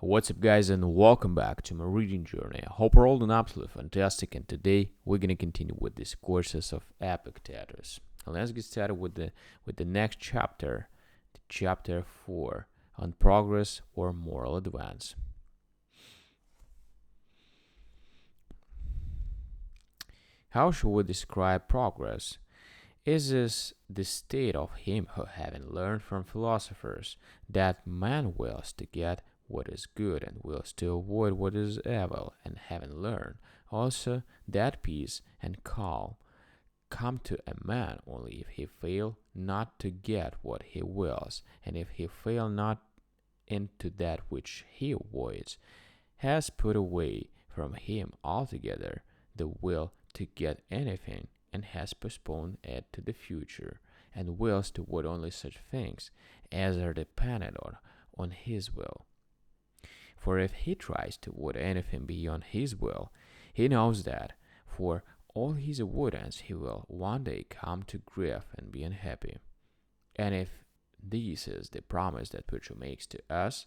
What's up, guys, and welcome back to my reading journey. I hope we're all doing absolutely fantastic, and today we're gonna continue with Discourses of Epictetus. And let's get started with the next chapter, chapter 4, on progress or moral advance. How should we describe progress? Is this the state of him who, having learned from philosophers that man wills to get what is good and wills to avoid what is evil, and having learned also that peace and calm come to a man only if he fail not to get what he wills, and if he fail not into that which he avoids, has put away from him altogether the will to get anything, and has postponed it to the future, and wills to avoid only such things as are dependent on his will. For if he tries to avoid anything beyond his will, he knows that for all his avoidance he will one day come to grief and be unhappy. And if this is the promise that virtue makes to us,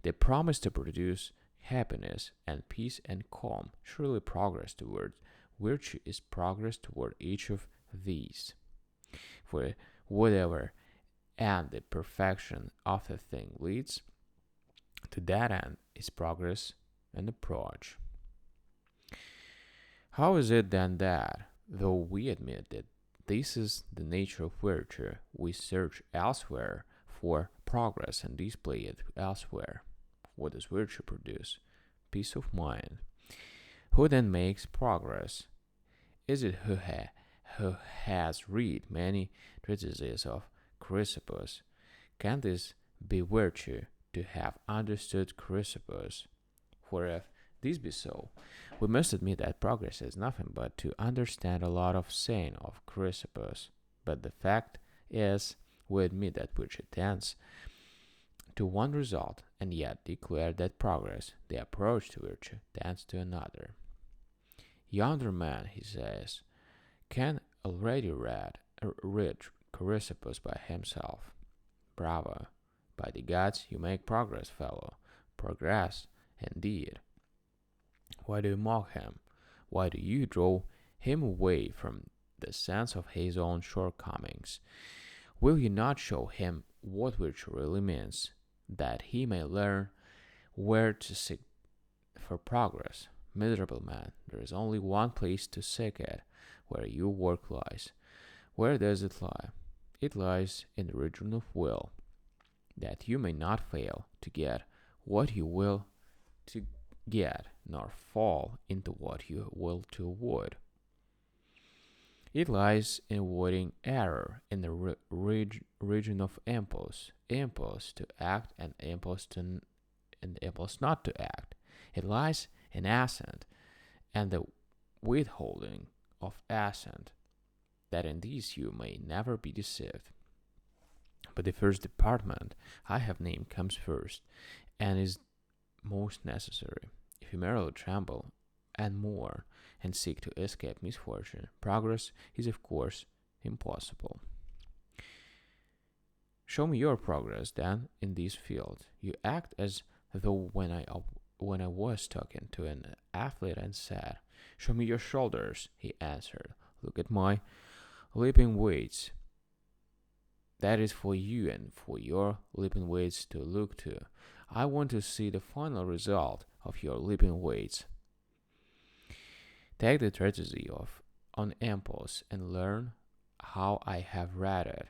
the promise to produce happiness and peace and calm, surely progress toward virtue is progress toward each of these. For whatever and the perfection of the thing leads, to that end is progress and approach. How is it then that, though we admit that this is the nature of virtue, we search elsewhere for progress and display it elsewhere? What does virtue produce? Peace of mind. Who then makes progress? Is it who has read many treatises of Chrysippus? Can this be virtue, to have understood Chrysippus? For if this be so, we must admit that progress is nothing but to understand a lot of saying of Chrysippus. But the fact is, we admit that virtue tends to one result, and yet declare that progress, the approach to virtue, tends to another. Yonder man, he says, can already read Chrysippus by himself. Bravo! By the gods, you make progress, fellow. Progress, indeed. Why do you mock him? Why do you draw him away from the sense of his own shortcomings? Will you not show him what virtue really means, that he may learn where to seek for progress? Miserable man, there is only one place to seek it, where your work lies. Where does it lie? It lies in the region of will, that you may not fail to get what you will to get, nor fall into what you will to avoid. It lies in avoiding error in the region of impulse to act and impulse not to act. It lies in assent and the withholding of assent, that in these you may never be deceived. But the first department I have named comes first, and is most necessary. If you merely tremble and mourn and seek to escape misfortune, progress is of course impossible. Show me your progress, then, in this field. You act as though when I was talking to an athlete and said, "Show me your shoulders," he answered, "Look at my leaping weights." That is for you and for your leaping weights to look to. I want to see the final result of your leaping weights. Take the treatise on impulse and learn how I have read it.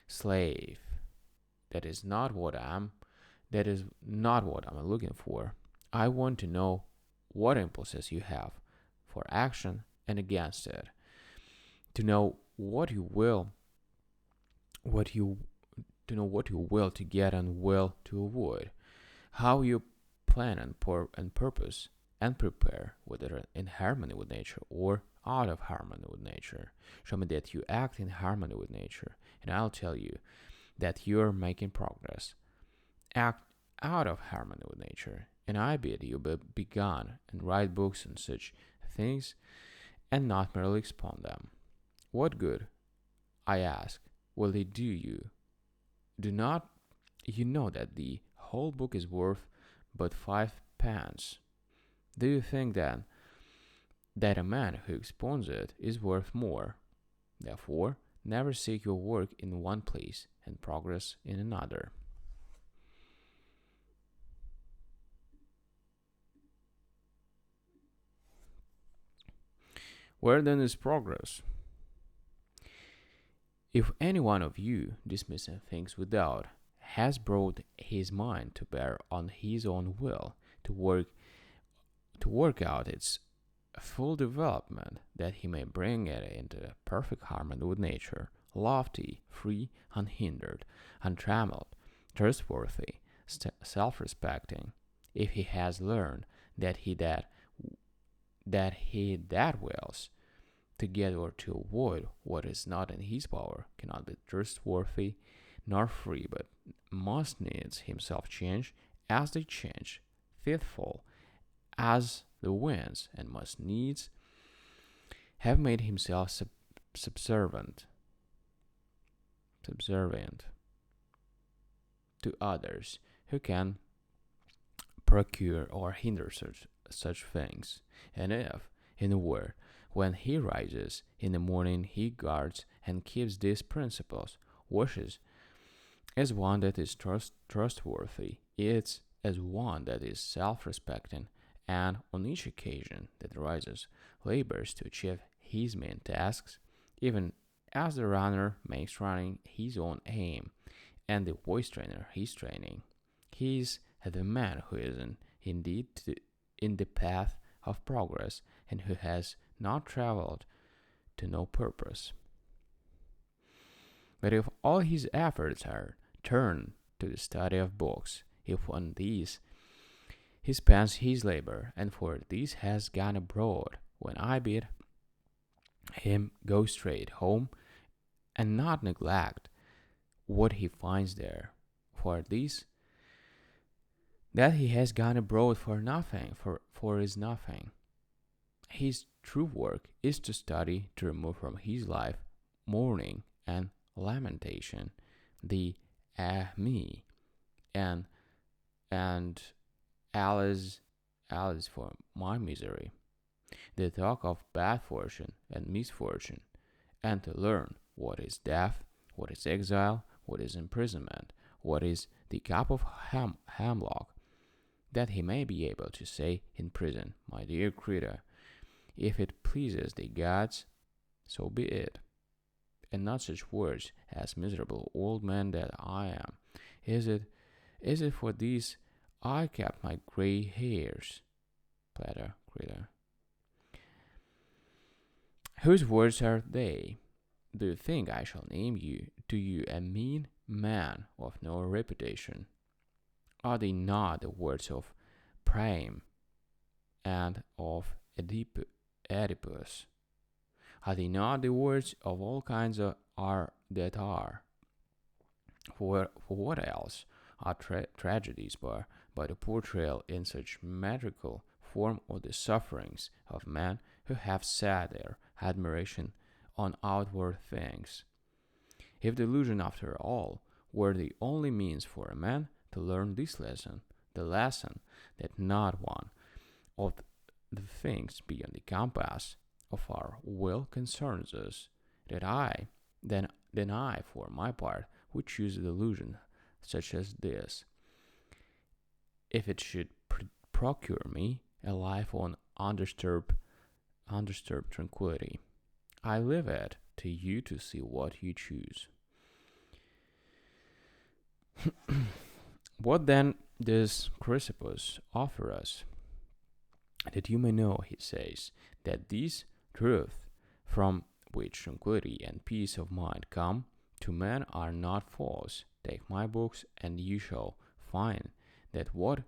Slave, that is not what I'm looking for. I want to know what impulses you have for action and against it. To know what you will to get and will to avoid, how you plan and purpose and prepare, whether in harmony with nature or out of harmony with nature. Show me that you act in harmony with nature, and I'll tell you that you're making progress. Act out of harmony with nature, and I bid you be gone and write books on such things, and not merely expound them. What good, I ask, will they do you? Do not you know that the whole book is worth but 5 pence. Do you think then that a man who expounds it is worth more? Therefore, never seek your work in one place and progress in another. Where then is progress? If any one of you, dismissing things without, has brought his mind to bear on his own will to work out its full development, that he may bring it into perfect harmony with nature, lofty, free, unhindered, untrammeled, trustworthy, self-respecting, if he has learned that he that wills to get or to avoid what is not in his power cannot be trustworthy nor free, but must needs himself change as they change, faithful as the winds, and must needs have made himself subservient to others who can procure or hinder such things. And if, in a word, when he rises in the morning he guards and keeps these principles, wishes as one that is trustworthy, eats as one that is self-respecting, and on each occasion that rises, labors to achieve his main tasks, even as the runner makes running his own aim, and the voice trainer his training. He is the man who is indeed in the path of progress, and who has not traveled to no purpose. But if all his efforts are turned to the study of books, if on these he spends his labor, and for this has gone abroad, when I bid him go straight home, and not neglect what he finds there, for this that he has gone abroad for nothing, for is nothing. His true work is to study to remove from his life mourning and lamentation, the me and Alice for my misery, the talk of bad fortune and misfortune, and to learn what is death, what is exile, what is imprisonment, what is the cup of hemlock, that he may be able to say in prison, my dear creature, if it pleases the gods, so be it, and not such words as miserable old man that I am. Is it for these I kept my grey hairs? Plato, creature. Whose words are they? Do you think I shall name to you a mean man of no reputation? Are they not the words of Priam and of Oedipus? Are they not the words of all kinds that are? For what else are tragedies but a portrayal in such metrical form of the sufferings of men who have set their admiration on outward things? If delusion, after all, were the only means for a man to learn this lesson, the lesson that not one of the things beyond the compass of our will concerns us, then I, for my part, would choose a delusion such as this, if it should procure me a life on undisturbed tranquility. I leave it to you to see what you choose. What then does Chrysippus offer us? That you may know, he says, that these truths from which tranquility and peace of mind come to men are not false. Take my books, and you shall find that what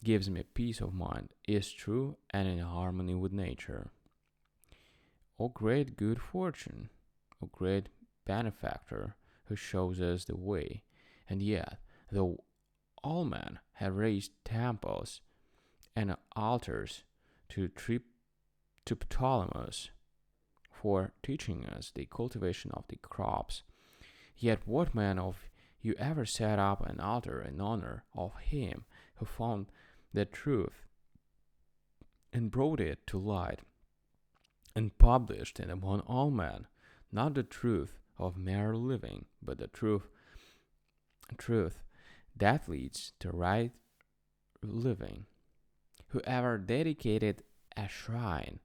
gives me peace of mind is true and in harmony with nature. O great good fortune, O great benefactor, who shows us the way, and yet, though all men have raised temples and altars to Ptolemy for teaching us the cultivation of the crops, yet what man of you ever set up an altar in honor of him who found the truth and brought it to light and published it among all men, not the truth of mere living, but the truth that leads to right living? Whoever dedicated a shrine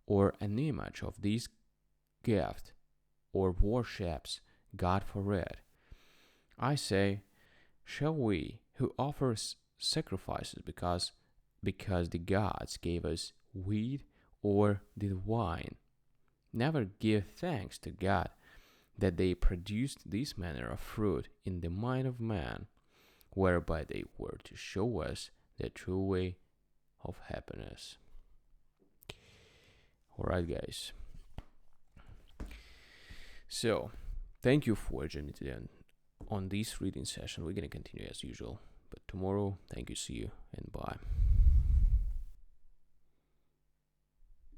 or an image of this gift or worships God for it, I say, shall we who offer sacrifices because the gods gave us wheat or the wine, never give thanks to God that they produced this manner of fruit in the mind of man, whereby they were to show us the true way of happiness. Alright, guys. So, thank you for joining today on this reading session. We're going to continue as usual. But tomorrow, thank you, see you, and bye.